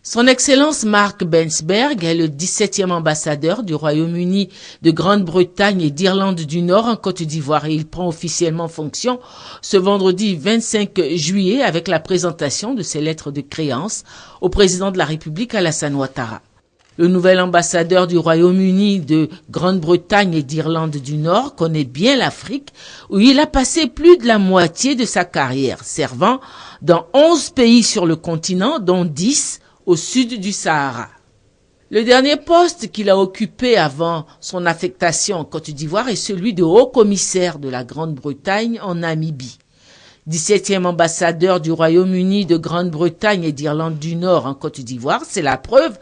Son Excellence Mark Bensberg est le 17e ambassadeur du Royaume-Uni, de Grande-Bretagne et d'Irlande du Nord en Côte d'Ivoire et il prend officiellement fonction ce vendredi 25 juillet avec la présentation de ses lettres de créance au président de la République Alassane Ouattara. Le nouvel ambassadeur du Royaume-Uni, de Grande-Bretagne et d'Irlande du Nord connaît bien l'Afrique où il a passé plus de la moitié de sa carrière, servant dans 11 pays sur le continent, dont 10 au sud du Sahara. Le dernier poste qu'il a occupé avant son affectation en Côte d'Ivoire est celui de haut-commissaire de la Grande-Bretagne en Namibie. 17e ambassadeur du Royaume-Uni, de Grande-Bretagne et d'Irlande du Nord en Côte d'Ivoire, c'est la preuve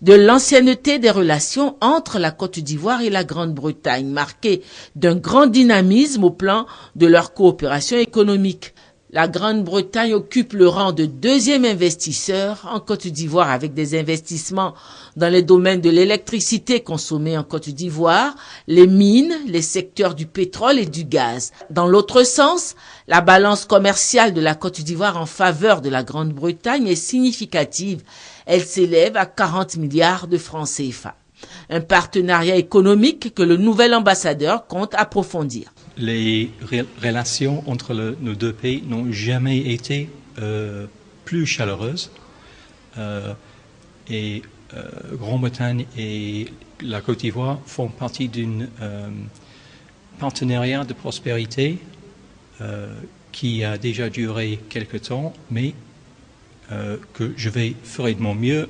de l'ancienneté des relations entre la Côte d'Ivoire et la Grande-Bretagne, marquée d'un grand dynamisme au plan de leur coopération économique. La Grande-Bretagne occupe le rang de deuxième investisseur en Côte d'Ivoire avec des investissements dans les domaines de l'électricité consommée en Côte d'Ivoire, les mines, les secteurs du pétrole et du gaz. Dans l'autre sens, la balance commerciale de la Côte d'Ivoire en faveur de la Grande-Bretagne est significative. Elle s'élève à 40 milliards de francs CFA. Un partenariat économique que le nouvel ambassadeur compte approfondir. Les relations entre nos deux pays n'ont jamais été plus chaleureuses et Grande-Bretagne et la Côte d'Ivoire font partie d'un partenariat de prospérité qui a déjà duré quelque temps, mais que je ferai de mon mieux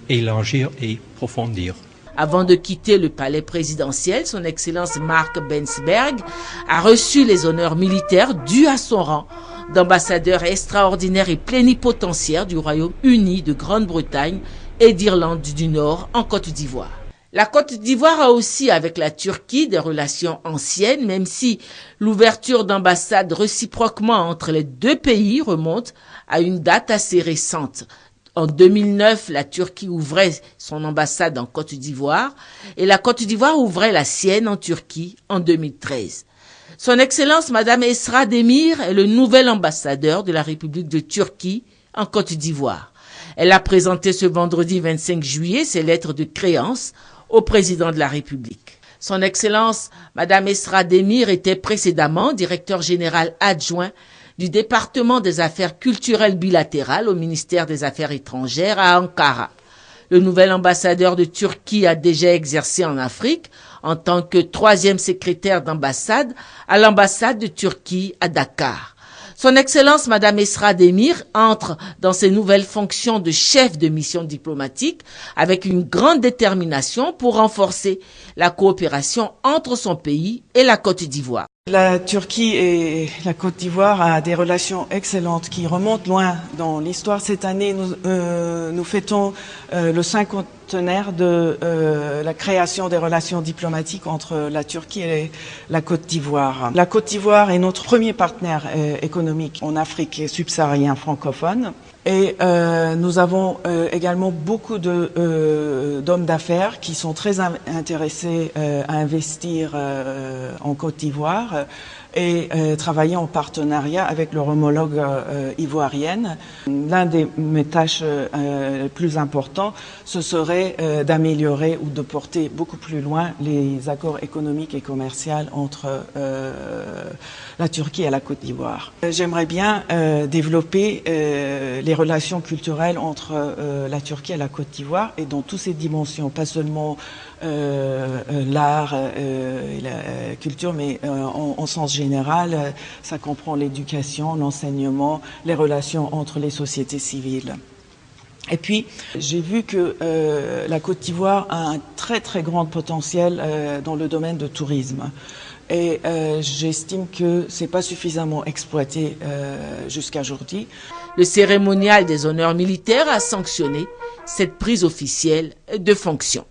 d'élargir et approfondir. Avant de quitter le palais présidentiel, son Excellence Mark Bensberg a reçu les honneurs militaires dus à son rang d'ambassadeur extraordinaire et plénipotentiaire du Royaume-Uni, de Grande-Bretagne et d'Irlande du Nord en Côte d'Ivoire. La Côte d'Ivoire a aussi avec la Turquie des relations anciennes, même si l'ouverture d'ambassades réciproquement entre les deux pays remonte à une date assez récente. En 2009, la Turquie ouvrait son ambassade en Côte d'Ivoire et la Côte d'Ivoire ouvrait la sienne en Turquie en 2013. Son Excellence Madame Esra Demir est le nouvel ambassadeur de la République de Turquie en Côte d'Ivoire. Elle a présenté ce vendredi 25 juillet ses lettres de créance au président de la République. Son Excellence Madame Esra Demir était précédemment directeur général adjoint du département des affaires culturelles bilatérales au ministère des Affaires étrangères à Ankara. Le nouvel ambassadeur de Turquie a déjà exercé en Afrique en tant que 3e secrétaire d'ambassade à l'ambassade de Turquie à Dakar. Son Excellence Madame Esra Demir entre dans ses nouvelles fonctions de chef de mission diplomatique avec une grande détermination pour renforcer la coopération entre son pays et la Côte d'Ivoire. La Turquie et la Côte d'Ivoire a des relations excellentes qui remontent loin dans l'histoire. Cette année, nous fêtons le cinquantenaire de la création des relations diplomatiques entre la Turquie et la Côte d'Ivoire. La Côte d'Ivoire est notre premier partenaire économique en Afrique subsaharienne francophone. Et nous avons également beaucoup d'hommes d'affaires qui sont très intéressés à investir en Côte d'Ivoire et travailler en partenariat avec leur homologue ivoirienne. L'un de mes tâches les plus importantes, ce serait d'améliorer ou de porter beaucoup plus loin les accords économiques et commerciaux entre la Turquie et la Côte d'Ivoire. J'aimerais bien développer les relations culturelles entre la Turquie et la Côte d'Ivoire et dans toutes ses dimensions, pas seulement l'art et la culture, mais en sens général, ça comprend l'éducation, l'enseignement, les relations entre les sociétés civiles. Et puis, j'ai vu que la Côte d'Ivoire a un très très grand potentiel dans le domaine du tourisme. Et j'estime que c'est pas suffisamment exploité jusqu'à aujourd'hui. Le cérémonial des honneurs militaires a sanctionné cette prise officielle de fonction.